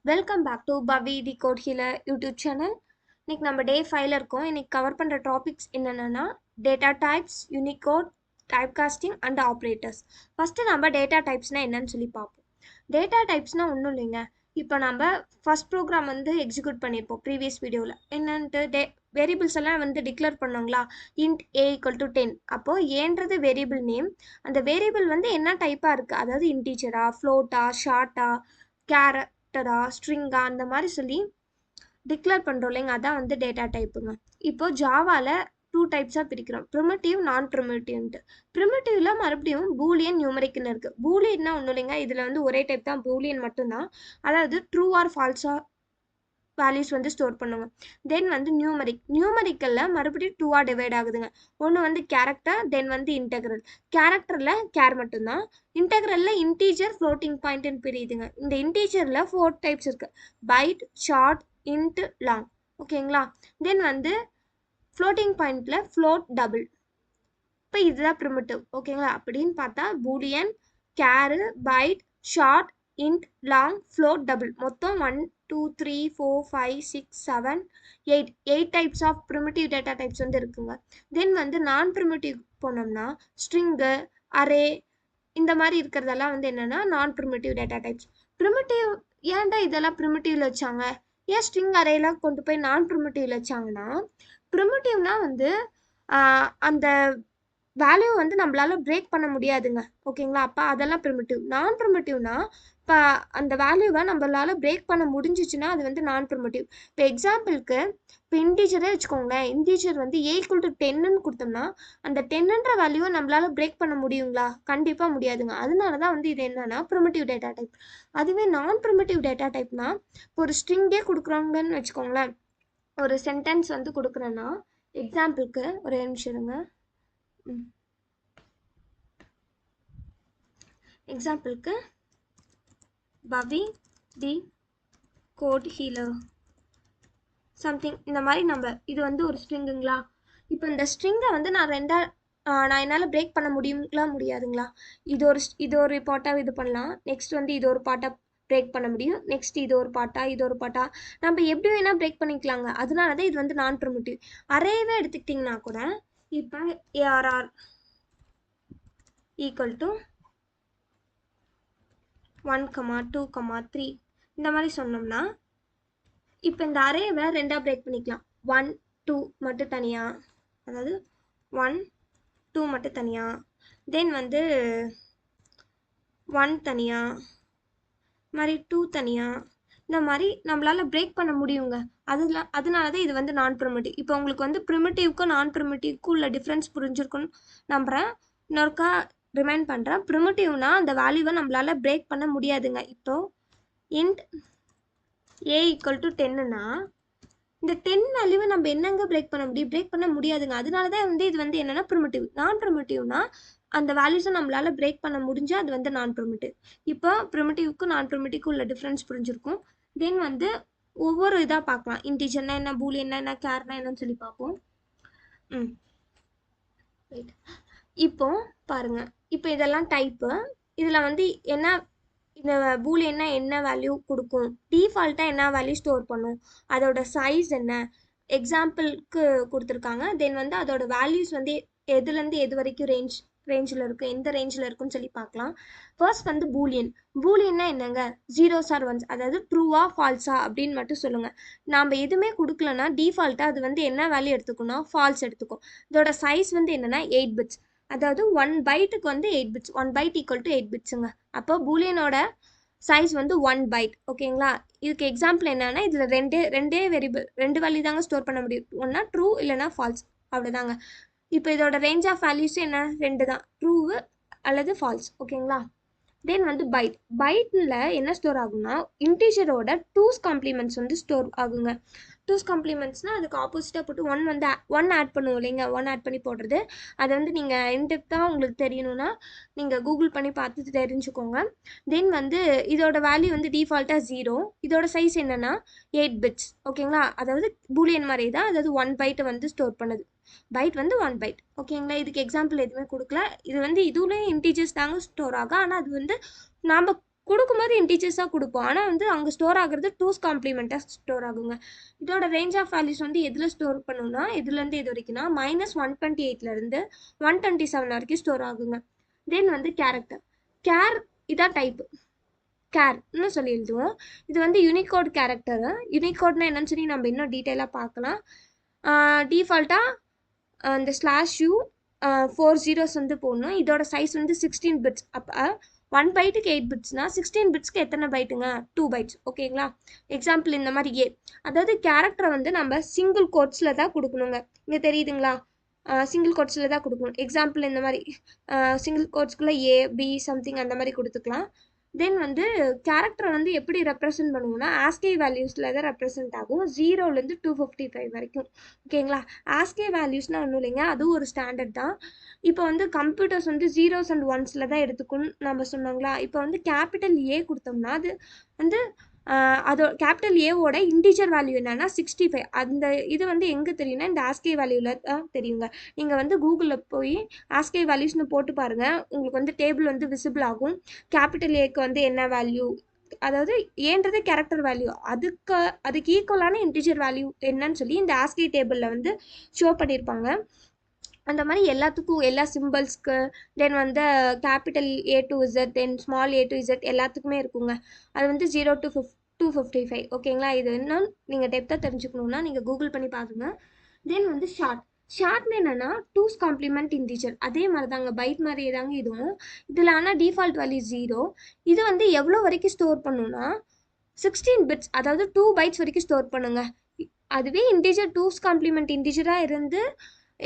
Welcome back to Pavi the Code Healer YouTube channel. இன்னைக்கு நம்ம டே 5ல இருக்கோம். இன்னைக்கு கவர் பண்ணுற டாபிக்ஸ் என்னென்னா data types, Unicode, type costing and operators. First நம்ம டேட்டா டைப்ஸ்னால் என்னன்னு சொல்லி பார்ப்போம். டேட்டா டைப்ஸ்னால் ஒன்றும் இல்லைங்க. இப்போ நம்ம ஃபஸ்ட் ப்ரோக்ராம் எக்ஸிக்யூட் பண்ணியிருப்போம் ப்ரீவியஸ் வீடியோவில். என்னன்ட்டு வேரியபிள்ஸ் எல்லாம் டிக்ளேர் பண்ணோங்களா, இன்ட் a = 10. அப்போது ஏன்றது வேரியபிள் நேம். அந்த வேரியபிள் என்ன டைப்பாக இருக்குது, அதாவது இன்டீஜரா, ஃப்ளோட்டா, ஷார்ட்டா, கேரக்டரா, ஸ்ட்ரிங்கா, அந்த மாதிரி சொல்லி டிக்ளேர் பண்ணுறோம் இல்லைங்க, அதான் டேட்டா டைப்புங்க. இப்போ ஜாவாவில் 2 டைப்ஸாக பிரிக்கிறோம், ப்ரிமிட்டிவ், நான் ப்ரிமிட்டிவ்ன்ட்டு. ப்ரிமிட்டிவில் மறுபடியும் பூலியன், நியூமரிக்னு இருக்குது. பூலியன்னா ஒன்றும் இல்லைங்க, இதில் ஒரே டைப் தான், பூலியன் மட்டும்தான். அதாவது ட்ரூ ஆர் ஃபால்ஸாக வேல்யூஸ் ஸ்டோர் பண்ணுங்க. தென் நியூமரிக்கலில் மறுபடியும் 2ஆக டிவைட் ஆகுதுங்க. ஒன்று கேரக்டர், தென் இன்டெக்ரல். கேரக்டரில் கேர் மட்டும்தான். இன்டெக்ரலில் இன்டீஜர், ஃப்ளோட்டிங் பாயிண்ட்னு பிரியுதுங்க. இந்த இன்டீஜரில் 4 டைப்ஸ் இருக்குது: பைட், ஷார்ட், இன்ட், லாங். ஓகேங்களா? தென் ஃப்ளோட்டிங் பாயிண்டில் ஃப்ளோட், டபுள். இப்போ இதுதான் ப்ரிமிட்டிவ். ஓகேங்களா? அப்படின்னு பார்த்தா boolean, char, byte, short, int, long, float, double, மொத்தம் 1 2 3 4 5 6 7 8 types of primitive data types இருக்குங்க. தென் நான் ப்ரிமிட்டிவ் போனோம்னா ஸ்ட்ரிங்கு, அரே, இந்த மாதிரி இருக்கிறதெல்லாம் என்னென்னா நான் ப்ரிமிட்டிவ் டேட்டா டைப்ஸ். ப்ரிமிட்டிவ் ஏன்டா இதெல்லாம் ப்ரிமிட்டிவில் வச்சாங்க, ஏன் ஸ்ட்ரிங் அரேலாம் கொண்டு போய் நான் ப்ரிமிட்டிவில் வச்சாங்கன்னா, ப்ரிமிட்டிவ்னா அந்த வேல்யூ நம்மளால பிரேக் பண்ண முடியாதுங்க. ஓகேங்களா? அப்போ அதெல்லாம் ப்ரிமிட்டிவ். நான் ப்ரிமிட்டிவ்னா இப்போ அந்த வேல்யூவை நம்மளால பிரேக் பண்ண முடிஞ்சிச்சுன்னா அது நான் ப்ரிமிட்டிவ். இப்போ எக்ஸாம்பிளுக்கு இப்போ இன்டீஜரே வச்சுக்கோங்களேன். இன்டீஜர் a = 10ன்னு கொடுத்தோம்னா அந்த 10ன்ற வேல்யூவை நம்மளால பிரேக் பண்ண முடியுங்களா? கண்டிப்பாக முடியாதுங்க. அதனால தான் இது என்னன்னா ப்ரிமிட்டிவ் டேட்டா டைப். அதுவே நான் ப்ரிமிட்டிவ் டேட்டா டைப்னா, இப்போ ஒரு ஸ்ட்ரிங்கே கொடுக்குறாங்கன்னு வச்சுக்கோங்களேன். ஒரு சென்டென்ஸ் கொடுக்குறேன்னா, எக்ஸாம்பிளுக்கு ஒரு நிமிஷம் இருங்க. எக்ஸாம்பிளுக்கு பவி தி கோட் ஹீலர் சம்திங், இந்த மாதிரி நம்ம இது ஒரு ஸ்ட்ரிங்குங்களா. இப்போ இந்த ஸ்ட்ரிங்கை நான் என்னால் பிரேக் பண்ண முடியுங்களா, முடியாதுங்களா? இது ஒரு பாட்டாக இது பண்ணலாம். நெக்ஸ்ட் இது ஒரு பாட்டாக பிரேக் பண்ண முடியும். நெக்ஸ்ட் இது ஒரு பாட்டா நம்ம எப்படி வேணால் பிரேக் பண்ணிக்கலாங்க. அதனால தான் இது நான் ப்ரிமிட்டிவ். அரேவே எடுத்துக்கிட்டிங்கன்னா கூட, இப்போ ARR = 1, 2, 3 இந்த மாதிரி சொன்னோம்னா, இப்போ இந்த அரேவை 2ஆக பிரேக் பண்ணிக்கலாம். 1 2 மட்டும் தனியாக, அதாவது 1 2 மட்டும் தனியாக, தென் 1 தனியாக, மாதிரி 2 தனியாக, இந்த மாதிரி நம்மளால் பிரேக் பண்ண முடியுங்க. அதனால தான் இது நான் ப்ரிமிட்டிவ். இப்போ உங்களுக்கு ப்ரிமிட்டிவ்க்கும் நான் ப்ரிமிட்டிவ்க்கும் உள்ள டிஃப்ரென்ஸ் புரிஞ்சிருக்குன்னு நம்புகிறேன். இன்னொருக்கா ரிமைண்ட் பண்ணுறேன். ப்ரிமிட்டிவ்னா அந்த வேல்யூவை நம்மளால் பிரேக் பண்ண முடியாதுங்க. இப்போ இன்ட் a = 10ன்னா இந்த 10 வேல்யூவை நம்ம என்னங்க பிரேக் பண்ண முடியும்? பிரேக் பண்ண முடியாதுங்க. அதனால தான் இது என்னன்னா ப்ரிமிட்டிவ். நான் ப்ரிமிட்டிவ்னா அந்த வேல்யூஸை நம்மளால பிரேக் பண்ண முடிஞ்சால் அது நான் ப்ரிமிட்டிவ். இப்போ ப்ரிமிட்டிவ்க்கும் நான் ப்ரிமிட்டிவ்க்கும் உள்ள டிஃப்ரென்ஸ் புரிஞ்சிருக்கும். தென் ஒவ்வொரு இதாக பார்க்கலாம். இன்டீஜர்னா என்ன, பூலியன்னா என்ன, கேர்னா என்னன்னு சொல்லி பார்ப்போம். இப்போ பாருங்க, இப்போ இதெல்லாம் டைப்பு. இதில் என்ன, இந்த பூலியன்னா என்ன வேல்யூ கொடுக்கும், டிஃபால்ட்டாக என்ன வேல்யூ ஸ்டோர் பண்ணும், அதோட சைஸ் என்ன, எக்ஸாம்பிளுக்கு கொடுத்துருக்காங்க. தென் அதோட வேல்யூஸ் எதுலேருந்து எது வரைக்கும் ரேஞ்சில் இருக்குது, எந்த ரேஞ்சில் இருக்குன்னு சொல்லி பார்க்கலாம். ஃபர்ஸ்ட் பூலியன்னா என்னங்க, 0s or 1s, அதாவது ட்ரூவா ஃபால்ஸா அப்படின்னு மட்டும் சொல்லுங்கள். நாம் எதுவுமே கொடுக்கலன்னா டிஃபால்ட்டாக அது என்ன வேல்யூ எடுத்துக்கணும்னா ஃபால்ஸ் எடுத்துக்கும். இதோட சைஸ் என்னென்னா 8 bits, அதாவது 1 பைட்டுக்கு 8 bits. 1 byte = 8 bitsங்க. அப்போ பூலியனோட சைஸ் 1 byte. ஓகேங்களா? இதுக்கு எக்ஸாம்பிள் என்னன்னா, இதில் ரெண்டே வேரியபிள், 2 வேல்யூ தாங்க ஸ்டோர் பண்ண முடியும். ஒன்றா ட்ரூ இல்லைனா ஃபால்ஸ், அவ்வளோதாங்க. இப்போ இதோட ரேஞ்ச் ஆஃப் வேல்யூஸ் என்ன, 2 தான், ட்ரூவு அல்லது ஃபால்ஸ். ஓகேங்களா? தென் பைட்டில் என்ன ஸ்டோர் ஆகும்னா, இன்டீஜரோட 2's காம்ப்ளிமெண்ட்ஸ் ஸ்டோர் ஆகுங்க. 2's காம்ப்ளிமெண்ட்ஸ்னால் அதுக்கு ஆப்போசிட்டாக போட்டு 1 ஆட் பண்ணுவோம் இல்லைங்க, 1 ஆட் பண்ணி போடுறது. அதை நீங்கள் இன்டெப்த்தாக உங்களுக்கு தெரியணும்னா நீங்கள் கூகுள் பண்ணி பார்த்து தெரிஞ்சுக்கோங்க. தென் இதோட வேல்யூ டிஃபால்ட்டாக 0. இதோட சைஸ் என்னென்னா 8 bits. ஓகேங்களா? அதாவது பூலியன் மாதிரி தான், அதாவது 1 byte ஸ்டோர் பண்ணுது. Byte 1 byte. ஓகேங்களா? இதுக்கு எக்ஸாம்பிள் எதுவுமே கொடுக்கல. இது இதுலேயும் இன்டீஜர்ஸ் தாங்க ஸ்டோர் ஆகும். ஆனால் அது நாம் கொடுக்கும்போது இன்டீஜர்ஸாக கொடுப்போம். ஆனால் வந்து அங்கே ஸ்டோர் ஆகுறது டூஸ் காம்ப்ளிமெண்ட்டாக ஸ்டோர் ஆகுங்க. இதோட ரேஞ்ச் ஆஃப் வேல்யூஸ் வந்து எதில் ஸ்டோர் பண்ணணும்னா இதுலேருந்து இது வரைக்கும்னா -128லேருந்து 127 வரைக்கும் ஸ்டோர் ஆகுங்க. தென் வந்து கேரக்டர். கேர் இதான் டைப்பு. கேர்னு சொல்லி எழுதுவோம். இது வந்து யூனிகோட் கேரக்டரு. யூனிகோட்னா என்னன்னு சொல்லி நம்ம இன்னும் டீட்டெயிலாக பார்க்கலாம். டீஃபால்ட்டாக இந்த /u 4 zeros வந்து போடணும். இதோட சைஸ் வந்து 16 பிட்ஸ். அப்போ 1 பைட்டுக்கு 8 பிட்ஸ்னா 16 பிட்ஸ்க்கு எத்தனை பைட்டுங்க? 2 பைட்ஸ். ஓகேங்களா? எக்ஸாம்பிள் இந்த மாதிரி அதாவது கேரக்டரை வந்து நம்ம சிங்கிள் கோட்ஸில் தான் கொடுக்கணுங்க. இங்கே தெரியுதுங்களா? சிங்கிள் கோட்ஸில் தான் கொடுக்கணும். எக்ஸாம்பிள் இந்த மாதிரி சிங்கிள் கோட்ஸ்குள்ளே A B சம்திங் அந்த மாதிரி கொடுத்துக்கலாம். தென் வந்து கேரக்டரை வந்து எப்படி ரெப்ரசென்ட் பண்ணுவோம்னா ஆஸ்கி வேல்யூஸில் தான் ரெப்ரசென்ட் ஆகும். 0லேருந்து 255 வரைக்கும். ஓகேங்களா? ஆஸ்கி வேல்யூஸ்னால் ஒன்றும் இல்லைங்க, அதுவும் ஒரு ஸ்டாண்டர்ட் தான். இப்போ வந்து கம்ப்யூட்டர்ஸ் வந்து 0s and 1ஸில் தான் எடுத்துக்குன்னு நம்ம சொன்னாங்களா? இப்போ வந்து கேபிட்டல் A கொடுத்தோம்னா அது வந்து அதோட கேபிட்டல் ஏவோட இன்டீஜர் வேல்யூ என்னன்னா 65. அந்த இது வந்து எங்கே தெரியும்னா இந்த ஆஸ்கி வேல்யூவில் தான் தெரியுங்க. நீங்கள் வந்து கூகுளில் போய் ஆஸ்கி வேல்யூஸ்னு போட்டு பாருங்கள், உங்களுக்கு வந்து டேபிள் வந்து விசிபிள் ஆகும். கேபிட்டல் ஏக்கு வந்து என்ன வேல்யூ, அதாவது ஏன்றது கேரக்டர் வேல்யூ, அதுக்கு ஈக்குவலான இன்டீஜர் வேல்யூ என்னன்னு சொல்லி இந்த ஆஸ்கி டேபிளில் வந்து ஷோ பண்ணியிருப்பாங்க. அந்த மாதிரி எல்லாத்துக்கும் எல்லா சிம்பிள்ஸ்க்கு தென் வந்து capital A to Z then small A to Z எல்லாத்துக்குமே இருக்குங்க. அது வந்து 0 to 255. ஓகேங்களா? இது இன்னும் நீங்கள் டெப்த்தாக தெரிஞ்சுக்கணுன்னா நீங்கள் கூகுள் பண்ணி பாருங்க. தென் வந்து ஷார்ட்னு என்னென்னா டூஸ் காம்ப்ளிமெண்ட் இன்டீஜர். அதே மாதிரி தாங்க, பைட் மாதிரியே தாங்க இதுவும். இதில் ஆனால் டிஃபால்ட் வேல்யூ 0. இது வந்து எவ்வளோ வரைக்கும் ஸ்டோர் பண்ணுன்னா 16 பிட்ஸ், அதாவது 2 பைட்ஸ் வரைக்கும் ஸ்டோர் பண்ணுங்க. அதுவே இன்டீஜர் டூஸ் காம்ப்ளிமெண்ட் இன்டீஜராக இருந்து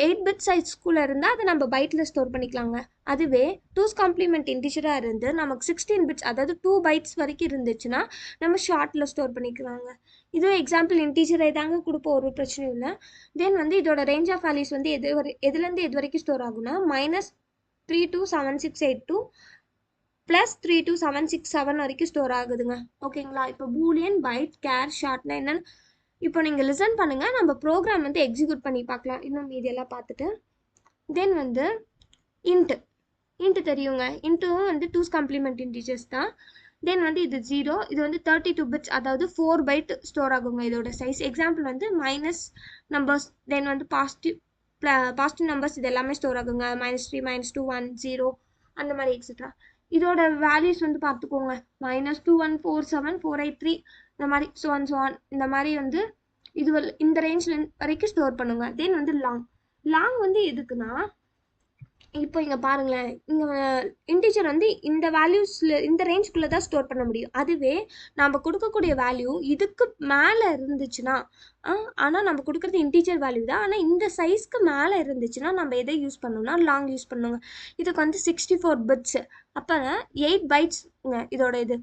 8 பிட் சைஸ்க்குள்ளே இருந்தால் அதை நம்ம பைட்டில் ஸ்டோர் பண்ணிக்கலாங்க. அதுவே டூஸ் காம்ப்ளிமெண்ட் இன்டீஜராக இருந்து நமக்கு 16 பிட்ஸ் அதாவது 2 பைட்ஸ் வரைக்கும் இருந்துச்சுன்னா நம்ம ஷார்ட்டில் ஸ்டோர் பண்ணிக்கலாங்க. இதுவும் எக்ஸாம்பிள் இன்டீஜரை தாங்க கொடுப்போம், ஒரு பிரச்சனையும் இல்லை. தென் வந்து இதோட ரேஞ்ச் ஆஃப் வேல்யூஸ் வந்து எதுலேருந்து எது வரைக்கும் ஸ்டோர் ஆகுனா -3 to 7682 +3 to 767 வரைக்கும் ஸ்டோர் ஆகுதுங்க. ஓகேங்களா? இப்போ பூலியன், பைட், கேர், ஷார்ட்னா என்னன்னு இப்போ நீங்கள் லிசன் பண்ணுங்கள். நம்ம ப்ரோக்ராம் வந்து எக்ஸிக்யூட் பண்ணி பார்க்கலாம் இன்னும் மீதியெல்லாம் பார்த்துட்டு. தென் வந்து இன்ட்டு தெரியுங்க. இன்ட்டும் வந்து டூஸ் காம்ப்ளிமெண்ட் இன்டீஜர்ஸ் தான். தென் வந்து இது 0. இது வந்து 32 பிட்ஸ், அதாவது 4 பைட் ஸ்டோர் ஆகுங்க இதோட சைஸ். எக்ஸாம்பிள் வந்து மைனஸ் நம்பர்ஸ் தென் வந்து பாசிட்டிவ் நம்பர்ஸ் இது எல்லாமே ஸ்டோர் ஆகுங்க. -3 -2 1 0 அந்த மாதிரி எக்ஸெட்ரா. இதோட வேல்யூஸ் வந்து பார்த்துக்கோங்க. -2147 483 இந்த மாதிரி ஸோ இந்த மாதிரி வந்து இது இந்த ரேஞ்சில் வரைக்கும் ஸ்டோர் பண்ணுங்க. தென் வந்து லாங் வந்து எதுக்குன்னா இப்போ இங்கே பாருங்களேன், இங்கே இன்டீஜர் வந்து இந்த வேல்யூஸில் இந்த ரேஞ்சுக்குள்ளே தான் ஸ்டோர் பண்ண முடியும். அதுவே நம்ம கொடுக்கக்கூடிய வேல்யூ இதுக்கு மேலே இருந்துச்சுன்னா ஆனால் நம்ம கொடுக்குறது இன்டீஜர் வேல்யூ தான், ஆனால் இந்த சைஸ்க்கு மேலே இருந்துச்சுன்னா நம்ம எதை யூஸ் பண்ணணும்னா லாங் யூஸ் பண்ணுங்க. இதுக்கு வந்து 64 பிட்ஸு. அப்போ 8 பைட்ஸுங்க இதோட இது.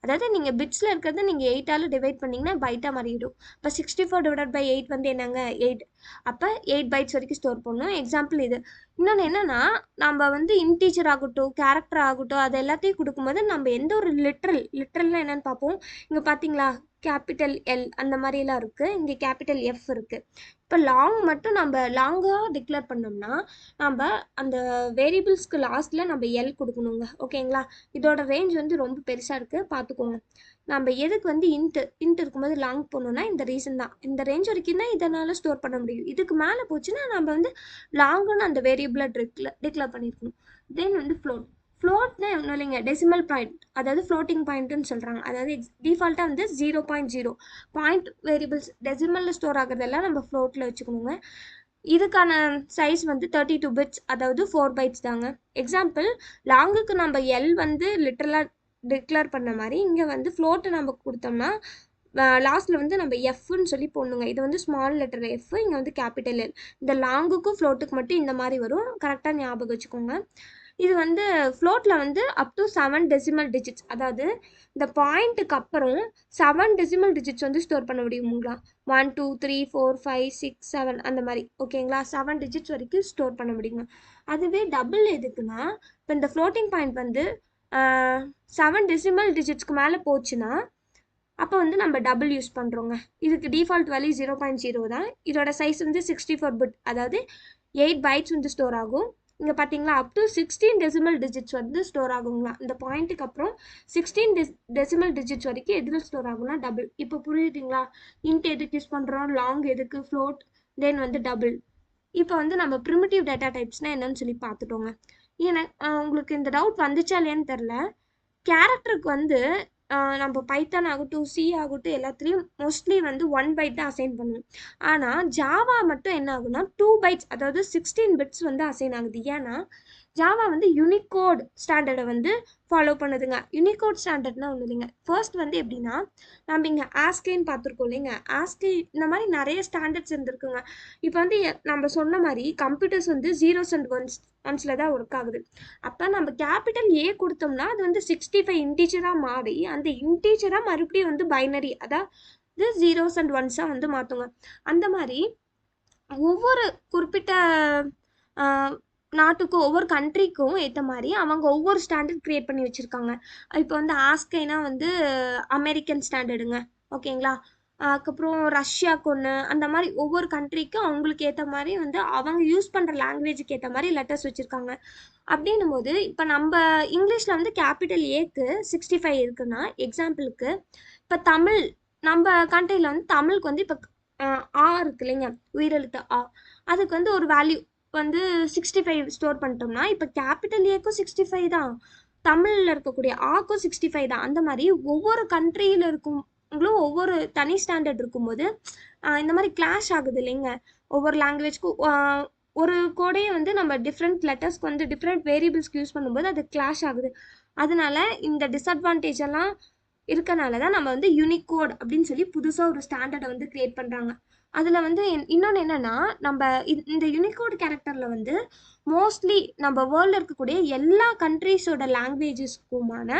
அதாவது நீங்கள் பிட்ஸில் இருக்கிறது நீங்கள் 8ஆல் டிவைட் பண்ணிங்கன்னா பைட்டாக மாறிடும். இப்போ 64/8 வந்து என்னங்க 8. அப்போ 8 பைட்ஸ் வரைக்கும் ஸ்டோர் பண்ணணும். எக்ஸாம்பிள் இது. இன்னொன்று என்னென்னா நம்ம வந்து இன்டீஜர் ஆகட்டும் கேரக்டர் ஆகட்டும் அது எல்லாத்தையும் கொடுக்கும்போது நம்ம எந்த ஒரு லிட்ரல்னால் என்னென்னு பார்ப்போம். இங்கே பார்த்தீங்களா கேபிட்டல் L அந்த மாதிரிலாம் இருக்குது, இங்கே கேபிட்டல் F இருக்குது. இப்போ லாங் மட்டும் நம்ம லாங்காக டிக்ளேர் பண்ணோம்னா நம்ம அந்த வேரியபிள்ஸ்க்கு லாஸ்ட்டில் நம்ம L கொடுக்கணுங்க. ஓகேங்களா? இதோட ரேஞ்ச் வந்து ரொம்ப பெருசாக இருக்குது, பார்த்துக்கோங்க. நம்ம எதுக்கு வந்து இன்ட் இருக்கும்போது லாங் போகணுன்னா இந்த ரீசன் தான். இந்த ரேஞ்ச் வரைக்கும் தான் இதனால் ஸ்டோர் பண்ண முடியும். இதுக்கு மேலே போச்சுன்னா நம்ம வந்து லாங்குன்னு அந்த வேரியபிளை டிக்ளேர் பண்ணியிருக்கணும். தென் வந்து ஃப்ளோட்னா ஒன்றும் இல்லைங்க, டெசிமல் பாயிண்ட், அதாவது ஃப்ளோட்டிங் பாயிண்ட்டுன்னு சொல்கிறாங்க. அதாவது டிஃபால்ட்டாக வந்து 0.0 பாயிண்ட் வேரியபிள்ஸ் டெசிமலில் ஸ்டோர் ஆகிறதெல்லாம் நம்ம ஃப்ளோட்டில் வச்சுக்கணுங்க. இதுக்கான சைஸ் வந்து 32 பிட்ஸ், அதாவது 4 பைட்ஸ் தாங்க. எக்ஸாம்பிள் லாங்குக்கு நம்ம L வந்து லிட்டரலாக டிக்ளேர் பண்ண மாதிரி இங்கே வந்து ஃப்ளோட்டை நம்ம கொடுத்தோம்னா லாஸ்ட்டில் வந்து நம்ம எஃப்னு சொல்லி போடணுங்க. இது வந்து ஸ்மால் லெட்டர் எஃப், இங்கே வந்து கேபிட்டல் L. இந்த லாங்குக்கும் ஃப்ளோட்டுக்கு மட்டும் இந்த மாதிரி வரும், கரெக்டாக ஞாபகம் வச்சுக்கோங்க. இது வந்து ஃப்ளோட்டில் வந்து அப் டு 7 டெசிமல் டிஜிட்ஸ், அதாவது இந்த பாயிண்ட்டுக்கு அப்புறம் 7 டெசிமல் டிஜிட்ஸ் வந்து ஸ்டோர் பண்ண முடியுங்களா? 1 2 3 4 5 6 7 அந்த மாதிரி. ஓகேங்களா? 7 டிஜிட்ஸ் வரைக்கும் ஸ்டோர் பண்ண முடியுங்க. அதுவே டபுள் எதுக்குன்னா இப்போ இந்த ஃப்ளோட்டிங் பாயிண்ட் வந்து 7 டெசிமல் டிஜிட்ஸ்க்கு மேலே போச்சுன்னா அப்போ வந்து நம்ம டபுள் யூஸ் பண்ணுறோங்க. இதுக்கு டிஃபால்ட் வேல்யூ 0.0 தான். இதோட சைஸ் வந்து 64 பிட், அதாவது 8 பைட்ஸ் வந்து ஸ்டோர் ஆகும். இங்கே பார்த்தீங்களா அப் டு 16 டெசிமல் டிஜிட்ஸ் வந்து ஸ்டோர் ஆகுங்களா. இந்த பாயிண்ட்டுக்கு அப்புறம் 16 டெசிமல் டிஜிட்ஸ் வரைக்கும் எதில் ஸ்டோர் ஆகும்னா டபுள். இப்போ புரியுதுங்களா? இன்ட் எதுக்கு யூஸ் பண்ணுறோம், லாங் எதுக்கு, ஃப்ளோட், தென் வந்து டபுள். இப்போ வந்து நம்ம ப்ரிமிட்டிவ் டேட்டா டைப்ஸ்னால் என்னன்னு சொல்லி பார்த்துட்டோங்க. ஏன்னா உங்களுக்கு இந்த டவுட் வந்துச்சா இல்லையான்னு தெரில. கேரக்டருக்கு வந்து நம்ம பைத்தான் ஆகட்டும், சி ஆகட்டும், எல்லாத்துலேயும் மோஸ்ட்லி வந்து 1 பைட் தான் அசைன் பண்ணுவோம். ஆனால் ஜாவா மட்டும் என்ன ஆகுனா 2 பைட்ஸ், அதாவது 16 பிட்ஸ் வந்து அசைன் ஆகுது. ஏன்னா ஜாவா வந்து யூனிகோட் ஸ்டாண்டர்டை வந்து ஃபாலோ பண்ணுதுங்க. யூனிகோட் ஸ்டாண்டர்ட்னா ஒன்று இல்லைங்க. ஃபர்ஸ்ட் வந்து எப்படின்னா, நம்ம இங்கே ஆஸ்கைன்னு பார்த்துருக்கோம் இல்லைங்க. ஆஸ்கை இந்த மாதிரி நிறைய ஸ்டாண்டர்ட்ஸ் இருந்திருக்குங்க. இப்போ வந்து நம்ம சொன்ன மாதிரி கம்ப்யூட்டர்ஸ் வந்து ஜீரோஸ் அண்ட் ஒன்ஸில் தான் ஒர்க் ஆகுது. அப்போ நம்ம கேபிட்டல் ஏ கொடுத்தோம்னா அது வந்து 65 இன்டீஜராக மாறி அந்த இன்டீஜராக மறுபடியும் வந்து பைனரி, அதாவது ஜீரோஸ் அண்ட் ஒன்ஸாக வந்து மாற்றுங்க. அந்த மாதிரி ஒவ்வொரு குறிப்பிட்ட நாட்டுக்கும் ஒவ்வொரு கண்ட்ரிக்கும் ஏற்ற மாதிரி அவங்க ஒவ்வொரு ஸ்டாண்டர்ட் க்ரியேட் பண்ணி வச்சுருக்காங்க. இப்போ வந்து ஆஸ்கைனா வந்து அமெரிக்கன் ஸ்டாண்டர்டுங்க, ஓகேங்களா. அதுக்கப்புறம் ரஷ்யாவுக்கு ஒன்று, அந்த மாதிரி ஒவ்வொரு கண்ட்ரிக்கும் அவங்களுக்கு ஏற்ற மாதிரி வந்து அவங்க யூஸ் பண்ணுற லாங்குவேஜுக்கு ஏற்ற மாதிரி லெட்டர்ஸ் வச்சுருக்காங்க. அப்படின்னும் போது இப்போ நம்ம இங்கிலீஷில் வந்து கேபிட்டல் ஏக்கு 65 இருக்குன்னா, எக்ஸாம்பிளுக்கு இப்போ தமிழ், நம்ம கண்ட்ரியில் வந்து தமிழுக்கு வந்து இப்போ ஆ இருக்கு இல்லைங்க, உயிரெழுத்து ஆ, அதுக்கு வந்து ஒரு வேல்யூ வந்து 65 ஸ்டோர் பண்ணிட்டோம்னா, இப்போ கேபிட்டல் ஏக்கும் 65 தான், தமிழில் இருக்கக்கூடிய ஆக்கும் 65 தான். அந்த மாதிரி ஒவ்வொரு கண்ட்ரியில் இருக்குங்களும் ஒவ்வொரு தனி ஸ்டாண்டர்ட் இருக்கும்போது இந்த மாதிரி கிளாஷ் ஆகுது இல்லைங்க. ஒவ்வொரு லாங்குவேஜ்க்கும் ஒரு கோடையே வந்து நம்ம டிஃப்ரெண்ட் லெட்டர்ஸ்க்கு வந்து டிஃப்ரெண்ட் வேரியபிள்ஸ்க்கு யூஸ் பண்ணும்போது அது கிளாஷ் ஆகுது. அதனால இந்த டிஸ்அட்வான்டேஜ் எல்லாம் இருக்கனால தான் நம்ம வந்து யூனிகோட் அப்படின்னு சொல்லி புதுசாக ஒரு ஸ்டாண்டர்டை வந்து கிரியேட் பண்ணுறாங்க. அதில் வந்து இன்னொன்று என்னென்னா, நம்ம இந்த யூனிகோட் கேரக்டரில் வந்து மோஸ்ட்லி நம்ம வேர்ல்டில் இருக்கக்கூடிய எல்லா கண்ட்ரீஸோட லாங்குவேஜஸ்க்குமான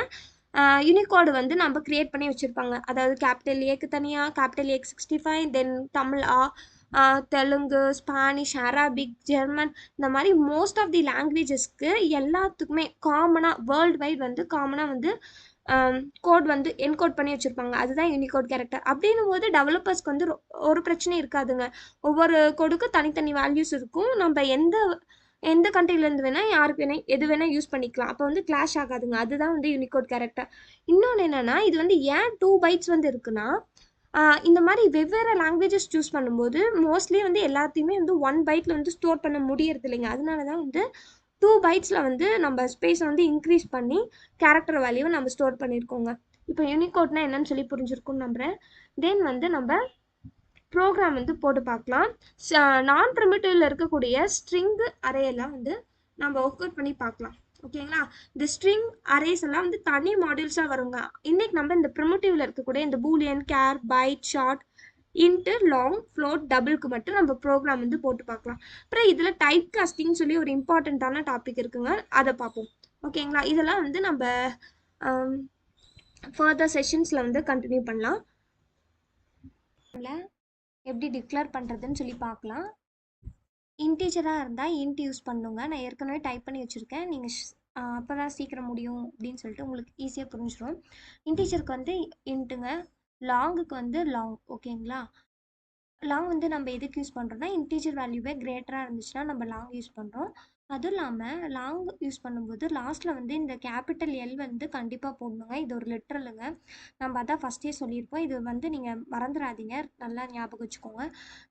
யூனிகோடு வந்து நம்ம கிரியேட் பண்ணி வச்சுருப்பாங்க. அதாவது கேபிட்டல் ஏக்கு தனியாக, கேபிட்டல் ஏக்கு 65, then Tamil Telugu, Spanish, Arabic, German, இந்த மாதிரி மோஸ்ட் ஆஃப் தி லாங்குவேஜஸ்க்கு எல்லாத்துக்குமே காமனாக வேர்ல்டு வைட் வந்து காமனாக வந்து கோட் வந்து என்கோட் பண்ணி வச்சுருப்பாங்க. அதுதான் யூனிகோட் கேரக்டர். அப்படின்னும் போது டெவலப்பர்ஸ்க்கு வந்து ஒரு பிரச்சனையும் இருக்காதுங்க. ஒவ்வொரு கோடுக்கும் தனித்தனி வேல்யூஸ் இருக்கும். நம்ம எந்த கண்ட்ரிலேருந்து வேணால் யாருக்கு வேணால் எது வேணால் யூஸ் பண்ணிக்கலாம். அப்போ வந்து கிளாஷ் ஆகாதுங்க. அதுதான் வந்து யூனிகோட் கேரக்டர். இன்னொன்று என்னென்னா, இது வந்து ஏன் 2 பைட்ஸ் வந்து இருக்குன்னா, இந்த மாதிரி வெவ்வேறு லாங்குவேஜஸ் சூஸ் பண்ணும்போது மோஸ்ட்லி வந்து எல்லாத்தையுமே வந்து 1 பைட்டில் வந்து ஸ்டோர் பண்ண முடியறது இல்லைங்க. அதனால தான் வந்து 2 பைட்ஸில் வந்து நம்ம ஸ்பேஸை வந்து இன்க்ரீஸ் பண்ணி கேரக்டர் வேல்யூவை நம்ம ஸ்டோர் பண்ணியிருக்கோங்க. இப்போ யூனிகோட்னா என்னன்னு சொல்லி புரிஞ்சிருக்கும்னு நம்புகிறேன். தென் வந்து நம்ம ப்ரோக்ராம் வந்து போட்டு பார்க்கலாம். நான் ப்ரிமிட்டிவில் இருக்கக்கூடிய ஸ்ட்ரிங் அரேயெல்லாம் வந்து நம்ம ஒர்க் அவுட் பண்ணி பார்க்கலாம், ஓகேங்களா. இந்த ஸ்ட்ரிங் அரேஸ் எல்லாம் வந்து தனி மாடியூல்ஸாக வருங்க. இன்னைக்கு நம்ம இந்த ப்ரிமிட்டிவில் இருக்கக்கூடிய இந்த boolean, char, byte, short, int, long, float, டபுளுக்கு மட்டும் நம்ம ப்ரோக்ராம் வந்து போட்டு பார்க்கலாம். அப்புறம் இதில் டைப் காஸ்டிங் சொல்லி ஒரு இம்பார்ட்டண்ட்டான டாபிக் இருக்குங்க, அதை பார்ப்போம், ஓகேங்களா. இதெல்லாம் வந்து நம்ம ஃபர்தர் செஷன்ஸில் வந்து கண்டினியூ பண்ணலாம். எப்படி டிக்ளேர் பண்ணுறதுன்னு சொல்லி பார்க்கலாம். இன்டீஜராக இருந்தால் இன்ட் யூஸ் பண்ணுங்க. நான் ஏற்கனவே டைப் பண்ணி வச்சுருக்கேன். நீங்கள் அப்போ தான் சீக்கிரம் முடியும் அப்படின்னு சொல்லிட்டு உங்களுக்கு ஈஸியாக புரிஞ்சிடும். இன்டீஜருக்கு வந்து இன்ட்டுங்க, லாங்குக்கு வந்து லாங், ஓகேங்களா. லாங் வந்து நம்ம எதுக்கு யூஸ் பண்ணுறோம்னா, இன்டீஜர் வேல்யூவே கிரேட்டராக இருந்துச்சுன்னா நம்ம லாங் யூஸ் பண்ணுறோம். அதுவும் இல்லாமல் லாங் யூஸ் பண்ணும்போது லாஸ்ட்டில் வந்து இந்த கேபிட்டல் எல் வந்து கண்டிப்பாக போடணுங்க. இது ஒரு லிட்ரலுங்க. நம்ம அதான் ஃபஸ்ட்டே சொல்லியிருப்போம். இது வந்து நீங்கள் மறந்துடாதீங்க, நல்லா ஞாபகம் வச்சுக்கோங்க.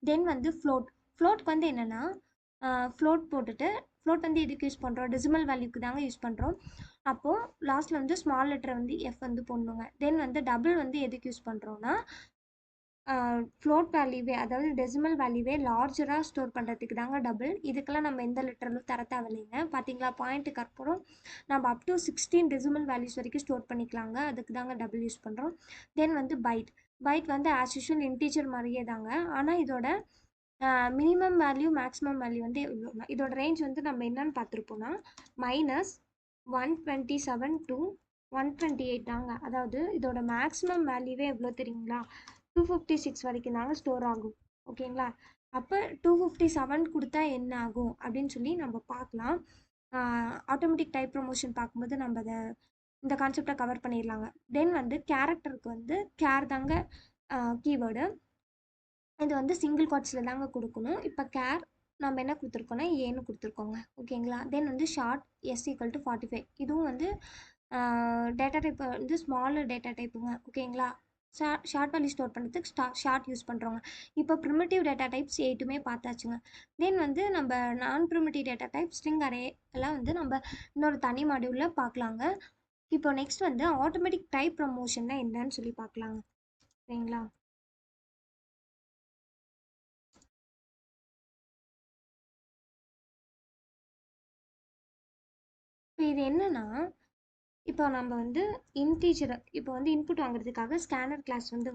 தென் வந்து ஃப்ளோட்க்கு வந்து என்னென்னா, ஃப்ளோட் போட்டுட்டு, ஃப்ளோட் வந்து எதுக்கு யூஸ் பண்ணுறோம், டெசிமல் வேல்யூக்கு தாங்க யூஸ் பண்ணுறோம். அப்போது லாஸ்ட்டில் வந்து ஸ்மால் லெட்டர் வந்து எஃப் வந்து போடணுங்க. தென் வந்து டபுள் வந்து எதுக்கு யூஸ் பண்ணுறோன்னா, ஃப்ளோட் வேல்யூவே, அதாவது டெசிமல் வேல்யூவே லார்ஜராக ஸ்டோர் பண்ணுறதுக்கு தாங்க டபுள். இதுக்கெல்லாம் நம்ம எந்த லெட்டரும் தர தேவையில்லைங்க. பார்த்தீங்களா, பாயிண்ட்டுக்கு அப்புறம் நம்ம அப் டு 16 டெசிமல் வேல்யூஸ் வரைக்கும் ஸ்டோர் பண்ணிக்கலாங்க. அதுக்கு தாங்க டபுள் யூஸ் பண்ணுறோம். தென் வந்து பைட் வந்து ஆஸ் யூஷுவல் இன்டீஜர் மாதிரியே தாங்க. ஆனால் இதோட மினிமம் வேல்யூ மேக்ஸிமம் வேல்யூ வந்து இதோட ரேஞ்ச் வந்து நம்ம என்னன்னு பார்த்துருப்போம்னா -127 to 128 தாங்க. அதாவது இதோட மேக்ஸிமம் வேல்யூவே எவ்வளோ தெரியுங்களா, 256 வரைக்கும் தாங்க ஸ்டோர் ஆகும், ஓகேங்களா. அப்போ 257 கொடுத்தா என்ன ஆகும் அப்படின்னு சொல்லி நம்ம பார்க்கலாம். ஆட்டோமேட்டிக் டைப் ப்ரொமோஷன் பார்க்கும்போது நம்ம அதை இந்த கான்செப்டை கவர் பண்ணிடலாங்க. தென் வந்து கேரக்டருக்கு வந்து கேர் தாங்க கீவேர்டு. இது வந்து சிங்கிள் குவாட்ஸில் தாங்க கொடுக்கணும். இப்போ கேர் நம்ம என்ன கொடுத்துருக்கோம்னா ஏன்னு கொடுத்துருக்கோங்க. ஓகேங்களா. தென் வந்து ஷார்ட் எஸ் ஈக்குவல் டு 45. இதுவும் வந்து டேட்டா டைப் வந்து ஸ்மாலர் டேட்டா டைப்புங்க. ஓகேங்களா. ஷார்ட் வேல்யூ ஸ்டோர் பண்ணுறதுக்கு ஷார்ட் யூஸ் பண்ணுறோங்க. இப்போ ப்ரிமிட்டிவ் டேட்டா டைப்ஸ் 8மே பார்த்தாச்சுங்க. தென் வந்து நம்ம நான் primitive data type string array எல்லாம் வந்து நம்ம இன்னொரு தனி மாடியூலில் பார்க்கலாங்க. இப்போ நெக்ஸ்ட் வந்து ஆட்டோமேட்டிக் டைப் ப்ரமோஷன்னா என்னன்னு சொல்லி பார்க்கலாங்க. சரிங்களா. இப்போ இது என்னன்னா, இப்போ நம்ம வந்து இன்டீஜரை இப்போ வந்து இன்புட் வாங்குறதுக்காக ஸ்கேனர் கிளாஸ் வந்து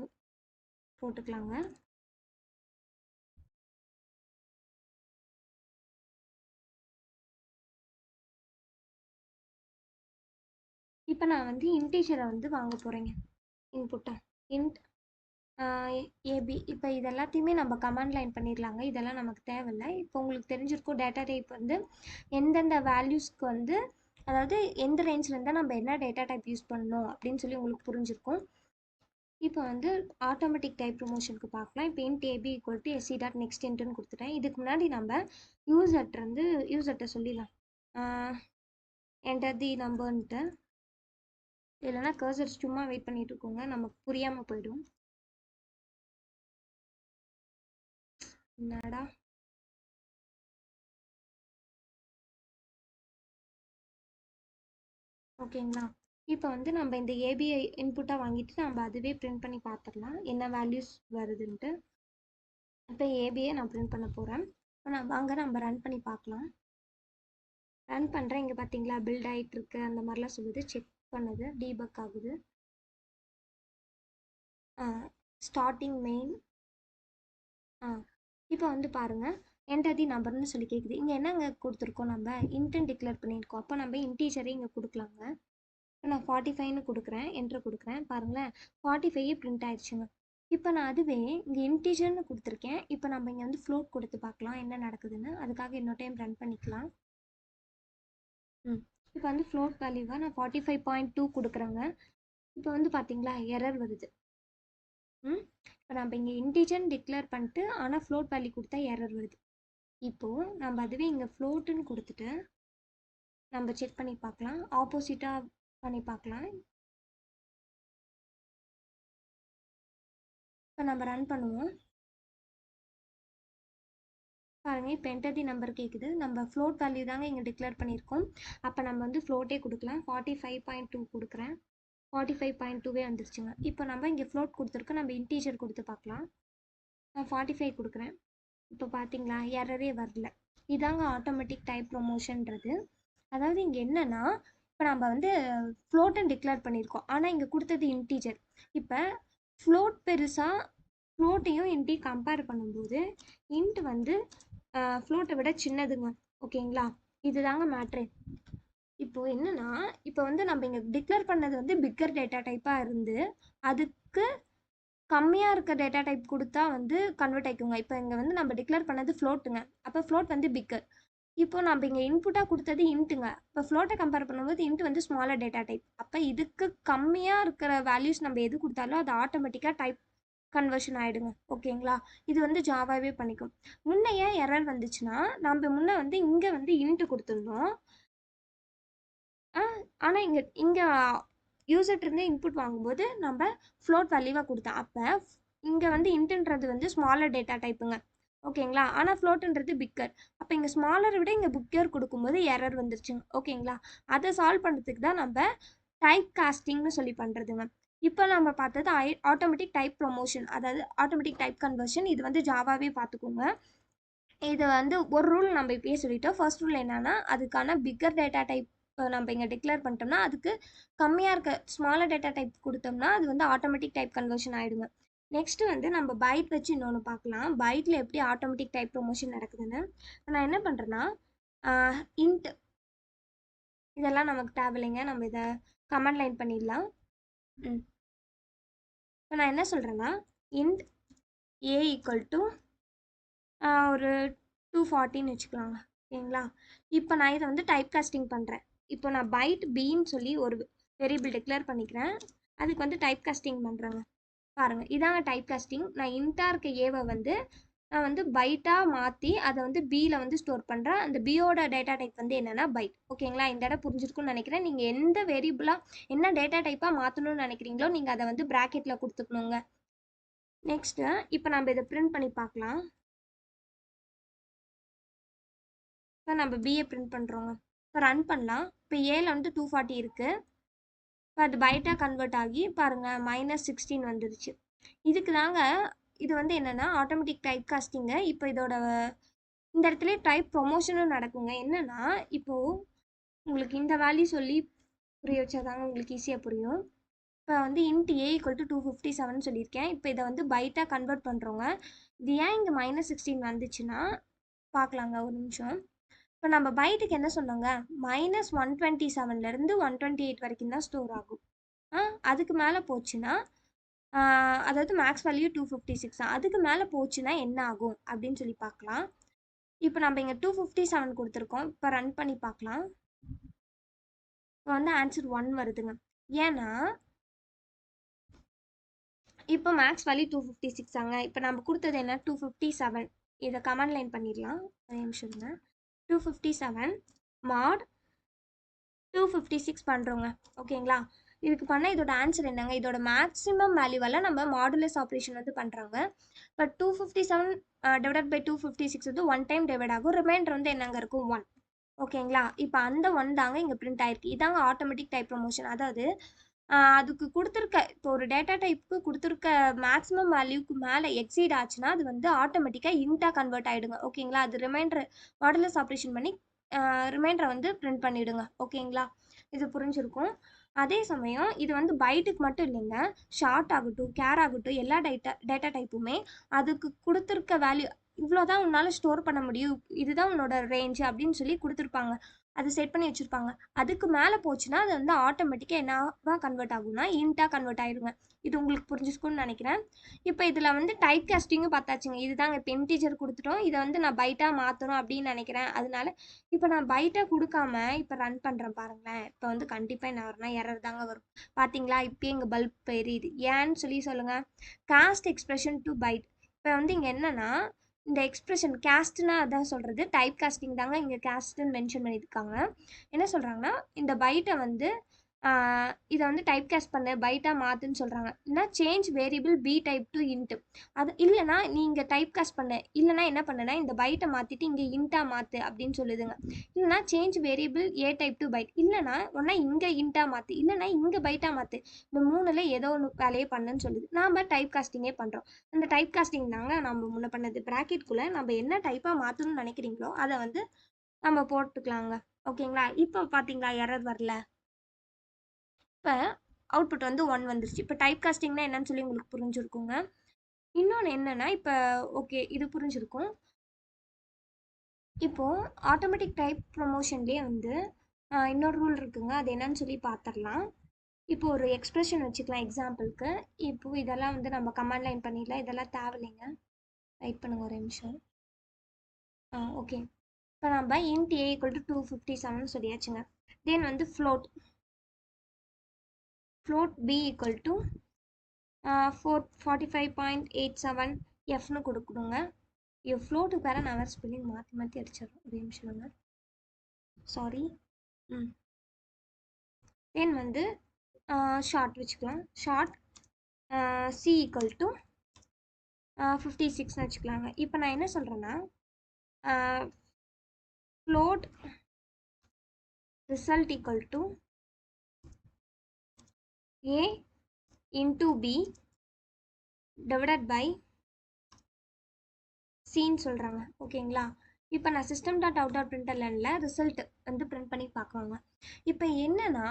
போட்டுக்கலாங்க. இப்போ நான் வந்து இன்டீஜரை வந்து வாங்க போகிறேங்க இன்புட்டை. Int a. இப்போ இது எல்லாத்தையுமே நம்ம கமாண்ட் லைன் பண்ணிடலாங்க. இதெல்லாம் நமக்கு தேவையில்லை. இப்போ உங்களுக்கு தெரிஞ்சிருக்கும் டேட்டா டைப் வந்து எந்தெந்த வேல்யூஸ்க்கு வந்து, அதாவது எந்த ரேஞ்சில் இருந்தால் நம்ம என்ன டேட்டா டைப் யூஸ் பண்ணணும் அப்படின்னு சொல்லி உங்களுக்கு புரிஞ்சிருக்கும். இப்போ வந்து ஆட்டோமேட்டிக் டைப் ப்ரமோஷனுக்கு பார்க்கலாம். இப்போ int a b equal to s c dot next இன்ட்டுன்னு கொடுத்துட்டேன். இதுக்கு முன்னாடி நம்ம யூசர்கிட்ட சொல்லிடலாம் என்டர் தி நம்பர்ன்ட்டு. இல்லைன்னா கர்சர் சும்மா வெயிட் பண்ணிட்டு இருக்கோங்க, நமக்கு புரியாமல் போயிடும். என்னடா ஓகேங்களா. இப்போ வந்து நம்ம இந்த ஏபிஐ இன்புட்டாக வாங்கிட்டு நம்ம அதுவே பிரிண்ட் பண்ணி பார்த்துடலாம் என்ன வேல்யூஸ் வருதுன்ட்டு. இப்போ ஏபிஐ நான் பிரிண்ட் பண்ண போகிறேன். இப்போ நம்ம ரன் பண்ணி பார்க்கலாம். ரன் பண்ணுறேன். இங்கே பார்த்தீங்களா பில்ட் ஆகிட்டு இருக்கு அந்த மாதிரிலாம் சொல்லுது. செக் பண்ணுது, டீபக் ஆகுது. Starting main. இப்போ வந்து பாருங்கள் என்டர் தி நம்பர்னு சொல்லி கேட்குது. இங்கே என்னங்க கொடுத்துருக்கோம், நம்ம இன்டென்ட் டிக்ளேர் பண்ணியிருக்கோம். அப்போ நம்ம இன்டீஜரே இங்கே கொடுக்கலாங்க. இப்போ நான் 45ன்னு கொடுக்குறேன், என்டர் கொடுக்குறேன். பாருங்களேன் 45 பிரிண்ட் ஆயிடுச்சுங்க. இப்போ நான் அதுவே இங்கே இன்டீஜர்னு கொடுத்துருக்கேன். இப்போ நம்ம இங்கே வந்து ஃப்ளோட் கொடுத்து பார்க்கலாம் என்ன நடக்குதுன்னு. அதுக்காக இன்னொரு டைம் ரன் பண்ணிக்கலாம். இப்போ வந்து ஃப்ளோட் வேல்யூவாக நான் 45.2 கொடுக்குறேங்க. இப்போ வந்து பார்த்தீங்களா எரர் வருது. இப்போ நம்ம இங்கே இன்டீஜர்னு டிக்ளேர் பண்ணிட்டு ஆனால் ஃப்ளோட் வேல்யூ கொடுத்தா எரர் வருது. இப்போது நம்ம அதுவே இங்கே ஃப்ளோட்டுன்னு கொடுத்துட்டு நம்ம செக் பண்ணி பார்க்கலாம், ஆப்போசிட்டாக பண்ணி பார்க்கலாம். இப்போ நம்ம ரன் பண்ணுவோம். பாருங்கள் இப்போ என்டர் தி நம்பர் கேட்குது. நம்ம ஃப்ளோட் வேல்யூ தாங்க இங்கே டிக்ளேர் பண்ணியிருக்கோம். அப்போ நம்ம வந்து ஃப்ளோட்டே கொடுக்கலாம். 45.2 கொடுக்குறேன். 45.2வே வந்துருச்சுங்க. இப்போ நம்ம இங்கே ஃப்ளோட் கொடுத்துருக்கு, நம்ம இன்டீஜர் கொடுத்து பார்க்கலாம். நான் 45 கொடுக்குறேன். இப்போ பார்த்தீங்களா எரரே வரல. இதாங்க ஆட்டோமேட்டிக் டைப் ப்ரொமோஷன்றது. அதாவது இங்கே என்னென்னா, இப்போ நம்ம வந்து ஃப்ளோட்டுன்னு டிக்ளேர் பண்ணியிருக்கோம், ஆனால் இங்கே கொடுத்தது இன்டீஜர். இப்போ ஃப்ளோட் பெருசாக ஃப்ளோட்டையும் இன்ட்டையும் கம்பேர் பண்ணும்போது இன்ட் வந்து ஃப்ளோட்டை விட சின்னதுங்க. ஓகேங்களா. இதுதாங்க மேட்ரு. இப்போது என்னென்னா, இப்போ வந்து நம்ம இங்கே டிக்ளேர் பண்ணது வந்து பிக்கர் டேட்டா டைப்பாக இருந்து அதுக்கு கம்மியாக இருக்க டேட்டா டைப் கொடுத்தா வந்து கன்வெர்ட் ஆகிக்குங்க. இப்போ இங்கே வந்து நம்ம டிக்ளேர் பண்ணது ஃப்ளோட்டுங்க. அப்போ ஃப்ளோட் வந்து பிக்கர். இப்போ நம்ம இங்கே இன்புட்டாக கொடுத்தது இன்ட்டுங்க. இப்போ ஃப்ளோட்டை கம்பேர் பண்ணும்போது இன்ட் வந்து ஸ்மாலர் டேட்டா டைப். அப்போ இதுக்கு கம்மியாக இருக்கிற வேல்யூஸ் நம்ம எது கொடுத்தாலும் அது ஆட்டோமேட்டிக்காக டைப் கன்வர்ஷன் ஆகிடுங்க. ஓகேங்களா. இது வந்து ஜாவாவே பண்ணிக்கும். முன்ன ஏன் எரர் வந்துச்சுன்னா, நம்ம முன்னே வந்து இங்கே வந்து இன்ட்டு கொடுத்துருந்தோம். ஆனால் இங்கே யூசர்கிட்டருந்து இன்புட் வாங்கும்போது நம்ம ஃப்ளோட் வேல்யூவாக கொடுத்தோம். அப்போ இங்கே வந்து இன்ட்டுன்றது வந்து ஸ்மாலர் டேட்டா டைப்புங்க. ஓகேங்களா. ஆனால் ஃப்ளோட்டுன்றது பிக்கர். அப்போ இங்கே ஸ்மாலரை விட இங்கே பிக்கர் கொடுக்கும்போது எரர் வந்துருச்சுங்க. ஓகேங்களா. அதை சால்வ் பண்ணுறதுக்கு தான் நம்ம டைப் காஸ்டிங்னு சொல்லி பண்ணுறதுங்க. இப்போ நம்ம பார்த்தது ஆட்டோமேட்டிக் டைப் ப்ரொமோஷன், அதாவது ஆட்டோமேட்டிக் டைப் கன்வர்ஷன். இது வந்து ஜாவாவே பார்த்துக்கோங்க. இது வந்து ஒரு ரூல் நம்ம இப்பயே சொல்லிட்டோம். ஃபர்ஸ்ட் ரூல் என்னன்னா, அதுக்கான பிக்கர் டேட்டா டைப் நம்ம இங்கே டிக்ளேர் பண்ணிட்டோம்னா அதுக்கு கம்மியாக இருக்க ஸ்மாலர் டேட்டா டைப் கொடுத்தோம்னா அது வந்து ஆட்டோமேட்டிக் டைப் கன்வர்ஷன் ஆகிடுங்க. நெக்ஸ்ட்டு வந்து நம்ம பைட் வச்சு இன்னொன்று பார்க்கலாம். பைட்டில் எப்படி ஆட்டோமேட்டிக் டைப் ப்ரொமோஷன் நடக்குதுன்னு. நான் என்ன பண்ணுறேன்னா, இன்ட் இதெல்லாம் நமக்கு தேவையில்லைங்க, நம்ம இதை கமெண்ட் லைன் பண்ணிடலாம். இப்போ நான் என்ன சொல்கிறேன்னா, இன்ட் ஏ ஈக்குவல் டு ஒரு 240ன்னு வச்சுக்கலாங்க. ஓகேங்களா. இப்போ நான் இதை வந்து டைப் காஸ்டிங் பண்ணுறேன். இப்போ நான் பைட் பின்னு சொல்லி ஒரு வேரியபிள் டிக்ளேர் பண்ணிக்கிறேன். அதுக்கு வந்து டைப் காஸ்டிங் பண்ணுறேங்க. பாருங்கள் இதாங்க டைப் காஸ்டிங். நான் இன்ட்டாக இருக்க ஏவை வந்து நான் வந்து பைட்டாக மாற்றி அதை வந்து பியில் வந்து ஸ்டோர் பண்ணுறேன். அந்த பியோட டேட்டா டைப் வந்து என்னென்னா பைட். ஓகேங்களா, இந்த இடம் புரிஞ்சிருக்குன்னு நினைக்கிறேன். நீங்கள் எந்த வேரியபிளாக என்ன டேட்டா டைப்பாக மாற்றணும்னு நினைக்கிறீங்களோ நீங்கள் அதை வந்து ப்ராக்கெட்டில் கொடுத்துக்கணுங்க. நெக்ஸ்ட்டு இப்போ நம்ம இதை பிரிண்ட் பண்ணி பார்க்கலாம். இப்போ நம்ம பிஏ பிரிண்ட் பண்ணுறோங்க. இப்போ ரன் பண்ணலாம். இப்போ ஏல வந்து 240 இருக்குது. இப்போ அது பைட்டாக கன்வெர்ட் ஆகி பாருங்கள் -16 வந்துருச்சு. இதுக்கு தாங்க இது வந்து என்னென்னா ஆட்டோமேட்டிக் டைப் காஸ்டிங்கு. இப்போ இதோட இந்த இடத்துல டைப் ப்ரொமோஷனும் நடக்குங்க. என்னென்னா இப்போது உங்களுக்கு இந்த வேல்யூ சொல்லி புரிய வச்சாதாங்க உங்களுக்கு ஈஸியாக புரியும். இப்போ வந்து இன்ட் ஏ ஈக்குவல் டு 257 சொல்லியிருக்கேன். இப்போ இதை வந்து பைட்டாக கன்வெர்ட் பண்ணுறோங்க. இது ஏன் இங்கே -16 வந்துச்சுன்னா பார்க்கலாங்க, ஒரு நிமிஷம். இப்போ நம்ம பைட்டுக்கு என்ன சொன்னோங்க, -127லேருந்து 128 வரைக்கும் தான் ஸ்டோர் ஆகும். அதுக்கு மேலே போச்சுன்னா அதாவது மேக்ஸ் வேல்யூ 256 தான். அதுக்கு மேலே போச்சுன்னா என்ன ஆகும் அப்படின்னு சொல்லி பார்க்கலாம். இப்போ நம்ம இங்கே 257 கொடுத்துருக்கோம். இப்போ ரன் பண்ணி பார்க்கலாம். இப்போ வந்து ஆன்சர் 1 வருதுங்க. ஏன்னா இப்போ மேக்ஸ் வேல்யூ 256 ஆங்க. இப்போ நம்ம கொடுத்தது என்ன 257. இதை கமெண்ட் லைன் பண்ணிடலாம். ஒரு நிமிஷம்ங்க. 257 மாட் 256 பண்ணுறோங்க. ஓகேங்களா, இதுக்கு பண்ணால் இதோட ஆன்சர் என்னங்க, இதோட மேக்ஸிமம் வேல்யூவெல்லாம் நம்ம மாடுலஸ் ஆப்ரேஷன் வந்து பண்ணுறாங்க. பட் 257 டிவைட் பை 256 வந்து 1 டைம் டிவைட் ஆகும். ரிமைண்டர் வந்து என்னங்க இருக்கும் 1. ஓகேங்களா, இப்போ அந்த 1 தாங்க இங்கே பிரிண்ட் ஆயிருக்கு. இதாங்க ஆட்டோமேட்டிக் டைப் ப்ரொமோஷன். அதாவது அதுக்கு கொடுத்துருக்க இப்போ ஒரு டேட்டா டைப்புக்கு கொடுத்துருக்க மேக்ஸிமம் வேல்யூக்கு மேலே எக்ஸீட் ஆச்சுன்னா அது வந்து ஆட்டோமேட்டிக்காக இன்ட்டாக கன்வெர்ட் ஆகிடுங்க. ஓகேங்களா, அது ரிமைண்டர் மாடுலஸ் ஆப்ரேஷன் பண்ணி ரிமைண்டரை வந்து பிரிண்ட் பண்ணிவிடுங்க. ஓகேங்களா, இது புரிஞ்சிருக்கும். அதே சமயம் இது வந்து பைட்டுக்கு மட்டும் இல்லைங்க, ஷார்ட் ஆகட்டும், கேர் ஆகட்டும், எல்லா டேட்டா டைப்புமே அதுக்கு கொடுத்துருக்க வேல்யூ இவ்வளோதான் உன்னால் ஸ்டோர் பண்ண முடியும், இதுதான் உன்னோட ரேஞ்சு அப்படின்னு சொல்லி கொடுத்துருப்பாங்க. அது செட் பண்ணி வச்சுருப்பாங்க. அதுக்கு மேலே போச்சுன்னா அது வந்து ஆட்டோமேட்டிக்காக என்னவா கன்வெர்ட் ஆகும்னா இன்ட்டாக கன்வெர்ட் ஆகிடுங்க. இது உங்களுக்கு புரிஞ்சுக்குன்னு நினைக்கிறேன். இப்போ இதில் வந்து டைப் காஸ்டிங்கும் பார்த்தாச்சுங்க. இதுதாங்க இப்போ இன்டீஜர் கொடுத்துட்டோம். இதை வந்து நான் பைட்டாக மாற்றணும் அப்படின்னு நினைக்கிறேன். அதனால இப்போ நான் பைட்டாக கொடுக்காம இப்போ ரன் பண்ணுறேன் பாருங்களேன். இப்போ வந்து கண்டிப்பாக என்ன வரும்னா எரர் தாங்க வரும். பார்த்தீங்களா, இப்போயே எங்கள் பல்ப் எரியுது. ஏன்னு சொல்லி சொல்லுங்கள். Cost expression to byte. இப்போ வந்து இங்கே என்னென்னா இந்த எக்ஸ்பிரஷன் கேஸ்ட்னா அதான் சொல்கிறது, டைப் காஸ்டிங் தாங்க இங்கே கேஸ்ட்டுன்னு மென்ஷன் பண்ணியிருக்காங்க. என்ன சொல்கிறாங்கன்னா இந்த பைட்டை வந்து இதை வந்து டைப் காஸ்ட் பண்ண பைட்டாக மாற்றுன்னு சொல்கிறாங்க. இல்லைனா change variable b type to int. அது இல்லைனா நீங்கள் டைப் காஸ்ட் பண்ண இல்லைனா என்ன பண்ணுன்னா இந்த பைட்டை மாற்றிட்டு இங்கே இன்ட்டாக மாற்று அப்படின்னு சொல்லுதுங்க. இல்லைனா change variable A type to byte. இல்லைனா ஒன்றா இங்கே இன்ட்டாக மாற்று, இல்லைனா இங்கே பைட்டாக மாற்று. இந்த 3ல் ஏதோ ஒன்று வேலையே பண்ணுன்னு சொல்லுது. நாம் டைப் காஸ்டிங்கே பண்ணுறோம். அந்த டைப் காஸ்டிங் தாங்க நம்ம முன்ன பண்ணது. ப்ராக்கெட்குள்ளே நம்ம என்ன டைப்பாக மாற்றணும்னு நினைக்கிறீங்களோ அதை வந்து நம்ம போட்டுக்கலாங்க. ஓகேங்களா, இப்போ பார்த்தீங்களா எரர் வரல. இப்போ அவுட்புட் வந்து 1 வந்துருச்சு. இப்போ டைப் காஸ்டிங்னா என்னன்னு சொல்லி உங்களுக்கு புரிஞ்சிருக்குங்க. இன்னொன்று என்னென்னா இப்போ ஓகே இது புரிஞ்சிருக்கும். இப்போது ஆட்டோமேட்டிக் டைப் ப்ரொமோஷன்லேயே வந்து இன்னொரு ரூல் இருக்குங்க. அது என்னன்னு சொல்லி பார்த்துடலாம். இப்போ ஒரு எக்ஸ்பிரஷன் வச்சுக்கலாம் எக்ஸாம்பிளுக்கு. இப்போது இதெல்லாம் வந்து நம்ம கமாண்ட் லைன் பண்ணிடலாம். இதெல்லாம் தேவையில்லைங்க. ரைட் பண்ணுங்க ஒரு நிமிஷம். ஓகே, இப்போ நம்ம இன்ட் ஏ ஈக்குவல் டு 257 சொல்லியாச்சுங்க. தென் வந்து ஃப்ளோட் b equal to 445.87 fன்னு கொடுக்கணுங்க. ஃப்ளோட்டுக்கு வேறு நான் வேறு ஸ்பெல்லிங் மாற்றி அடிச்சிடறேன். ஒரு நிமிஷம்ங்க, சாரி. தென் வந்து ஷார்ட் வச்சுக்கலாம். ஷார்ட் c equal to 56ன்னு வச்சுக்கலாங்க. இப்போ நான் என்ன சொல்கிறேன்னா float result equal to a into b divided by cன்னு சொல்கிறாங்க. ஓகேங்களா, இப்போ நான் system.out.printlnல ரிசல்ட் வந்து பிரிண்ட் பண்ணி பார்க்குவாங்க. இப்போ என்னன்னா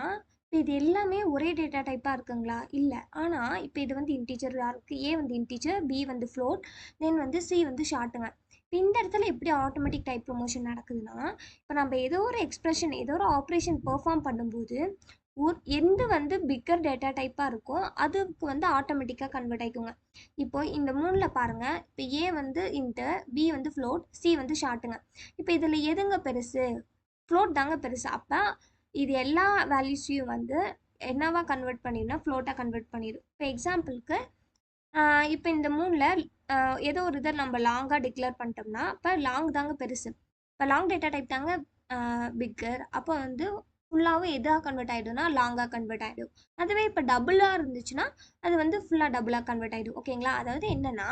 இது எல்லாமே ஒரே டேட்டா டைப்பாக இருக்குங்களா, இல்லை. ஆனால் இப்போ இது வந்து இன்டீஜராக இருக்குது. ஏ வந்து இன்டீஜர், பி வந்து ஃப்ளோட், தென் வந்து சி வந்து ஷார்ட்டுங்க. இப்போ இந்த இடத்துல எப்படி ஆட்டோமேட்டிக் டைப் ப்ரொமோஷன் நடக்குதுன்னா இப்போ நம்ம ஏதோ ஒரு எக்ஸ்பிரஷன் ஏதோ ஒரு ஆப்ரேஷன் பெர்ஃபார்ம் பண்ணும்போது எந்த வந்து பிக்கர் டேட்டா டைப்பாக இருக்கோ அதுக்கு வந்து ஆட்டோமேட்டிக்காக கன்வெர்ட் ஆகிக்குங்க. இப்போ இந்த 3ல் பாருங்கள். இப்போ ஏ வந்து இன்டர், பி வந்து ஃப்ளோட், சி வந்து ஷார்ட்டுங்க. இப்போ இதில் எதுங்க பெருசு, ஃப்ளோட் தாங்க பெருசு. அப்போ இது எல்லா வேல்யூஸையும் வந்து என்னவா கன்வெர்ட் பண்ணிடும்னா ஃப்ளோட்டாக கன்வெர்ட் பண்ணிடும். இப்போ எக்ஸாம்பிளுக்கு இப்போ இந்த 3ல் ஏதோ ஒரு இதை நம்ம லாங்காக டிக்ளேர் பண்ணிட்டோம்னா இப்போ லாங் தாங்க பெருசு. இப்போ லாங் டேட்டா டைப் தாங்க பிக்கர். அப்போ வந்து ஃபுல்லாகவும் எதாக கன்வெர்ட் ஆகிடும்னா லாங்காக கன்வெர்ட் ஆகிடும். அதுவே இப்போ டபுளாக இருந்துச்சுன்னா அது வந்து ஃபுல்லாக டபுளாக கன்வெர்ட் ஆகிடும். ஓகேங்களா? அதாவது என்னென்னா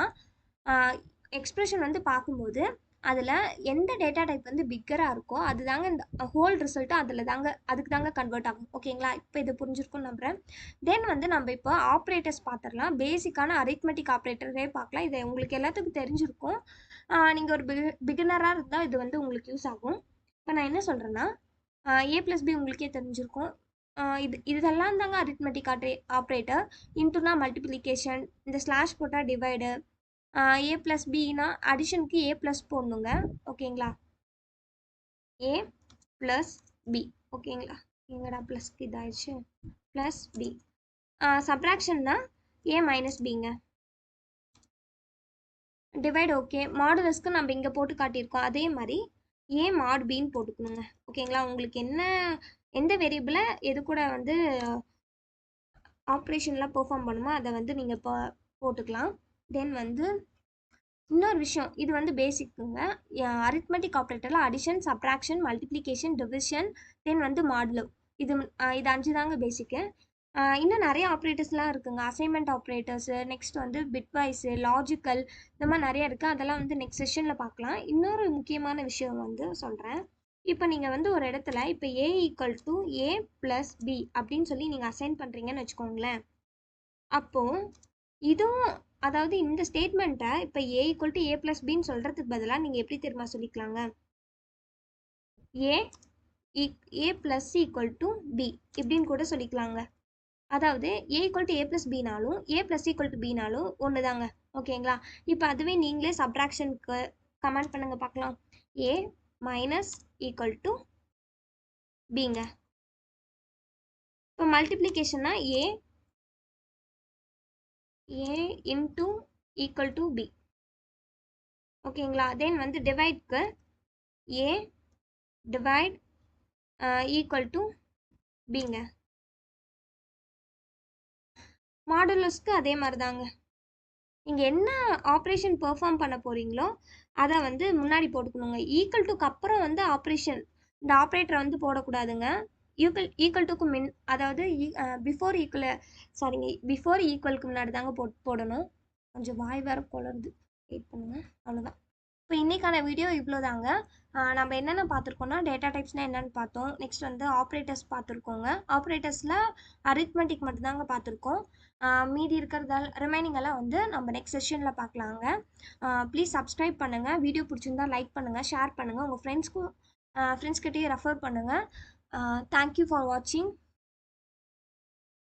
எக்ஸ்பிரஷன் வந்து பார்க்கும்போது அதில் எந்த டேட்டா டைப் வந்து பிக்கராக இருக்கோ அது தாங்க இந்த ஹோல் ரிசல்ட்டும் அதுக்கு தாங்க கன்வெர்ட் ஆகும். ஓகேங்களா? இப்போ இது புரிஞ்சிருக்கும்னு நம்புகிறேன். தென் வந்து நம்ம இப்போ ஆப்ரேட்டர்ஸ் பார்த்துடலாம். பேசிக்கான அரித்மெட்டிக் ஆப்ரேட்டரே பார்க்கலாம். இது உங்களுக்கு எல்லாத்துக்கும் தெரிஞ்சிருக்கும். நீங்கள் ஒரு பிகினராக இருந்தால் இது வந்து உங்களுக்கு யூஸ் ஆகும். இப்போ நான் என்ன சொல்கிறேன்னா a + b உங்களுக்கே தெரிஞ்சிருக்கும். இதெல்லாம் தாங்க அரித்மெட்டிக் ஆப்ரேட்டர். இன்ட்டுனா மல்டிப்ளிகேஷன், இந்த ஸ்லாஷ் போட்டால் டிவைடு, a + bனா அடிஷனுக்கு a ப்ளஸ் போடணுங்க. ஓகேங்களா? a + b. ஓகேங்களா? எங்கடா ப்ளஸ்க்கு இதாகிடுச்சு? Plus b. சப்ராக்ஷன்னா a - bங்க. Divide okay. மாடுலஸ்க்கு நம்ம இங்கே போட்டு காட்டியிருக்கோம். அதே மாதிரி a mod bன்னு போட்டுக்கணுங்க. ஓகேங்களா? உங்களுக்கு எந்த வேரியபிளை எது கூட வந்து ஆப்ரேஷன்லாம் பெர்ஃபார்ம் பண்ணுமோ அதை வந்து நீங்கள் இப்போ போட்டுக்கலாம். தென் வந்து இன்னொரு விஷயம், இது வந்து பேசிக்குங்க. அரித்மெட்டிக் ஆப்ரேட்டரில் addition, subtraction, multiplication, division, then வந்து மாடுலோ. இது 5 தாங்க பேசிக்கு. இன்னும் நிறைய ஆப்ரேட்டர்ஸ்லாம் இருக்குங்க. அசைன்மெண்ட் ஆப்ரேட்டர்ஸு, நெக்ஸ்ட் வந்து பிட்வைஸு, லாஜிக்கல், இந்த மாதிரி நிறைய இருக்குது. அதெல்லாம் வந்து நெக்ஸ்ட் செஷனில் பார்க்கலாம். இன்னொரு முக்கியமான விஷயம் வந்து சொல்கிறேன். இப்போ நீங்கள் வந்து ஒரு இடத்துல இப்போ a = a + b அப்படின்னு சொல்லி நீங்கள் அசைன் பண்ணுறீங்கன்னு வச்சுக்கோங்களேன். அப்போது இதுவும் அதாவது இந்த ஸ்டேட்மெண்ட்டை இப்போ a = a + bன்னு சொல்கிறதுக்கு பதிலாக நீங்கள் எப்படி தெரியுமா சொல்லிக்கலாங்க? a + c = b இப்படின்னு கூட சொல்லிக்கலாங்க. அதாவது a = a + bனாலும் a + c = bனாலும் ஒன்று தாங்க. ஓகேங்களா? இப்போ அதுவே நீங்களே சப்ராக்ஷனுக்கு கமெண்ட் பண்ணுங்க பார்க்கலாம். a - bங்க. இப்போ மல்டிப்ளிகேஷன்னா a × b. ஓகேங்களா? தென் வந்து டிவைட்க்கு a divide = bங்க. மாடுலஸ்க்கு அதே மாதிரி தாங்க. நீங்கள் என்ன ஆப்ரேஷன் பெர்ஃபார்ம் பண்ண போகிறீங்களோ அதை வந்து முன்னாடி போட்டுக்கணுங்க. ஈக்குவல் டுக்கு அப்புறம் வந்து ஆப்ரேஷன் இந்த ஆப்ரேட்டரை வந்து போடக்கூடாதுங்க. ஈக்குவல் டுக்கு அதாவது பிஃபோர் ஈக்குவலுக்கு முன்னாடி தாங்க போடணும். கொஞ்சம் வாய் வேறு குளருது, வெயிட் பண்ணுங்க. அவ்வளோதான். இப்போ இன்றைக்கான வீடியோ இவ்வளோ தாங்க. நம்ம என்னென்ன பார்த்துருக்கோம்னா டேட்டா டைப்ஸ்னால் என்னென்னு பார்த்தோம். நெக்ஸ்ட் வந்து ஆப்ரேட்டர்ஸ் பார்த்துருக்கோங்க. ஆப்ரேட்டர்ஸில் அரித்மெட்டிக் மட்டும்தாங்க பார்த்துருக்கோம். மீதி ரிமைனிங்கெல்லாம் வந்து நம்ம நெக்ஸ்ட் செஷனில் பார்க்கலாங்க. ப்ளீஸ் சப்ஸ்கிரைப் பண்ணுங்கள். வீடியோ பிடிச்சிருந்தா லைக் பண்ணுங்கள், ஷேர் பண்ணுங்கள், உங்கள் ஃப்ரெண்ட்ஸ்கிட்டையும் ரெஃபர் பண்ணுங்கள். தேங்க்யூ ஃபார் வாட்சிங்.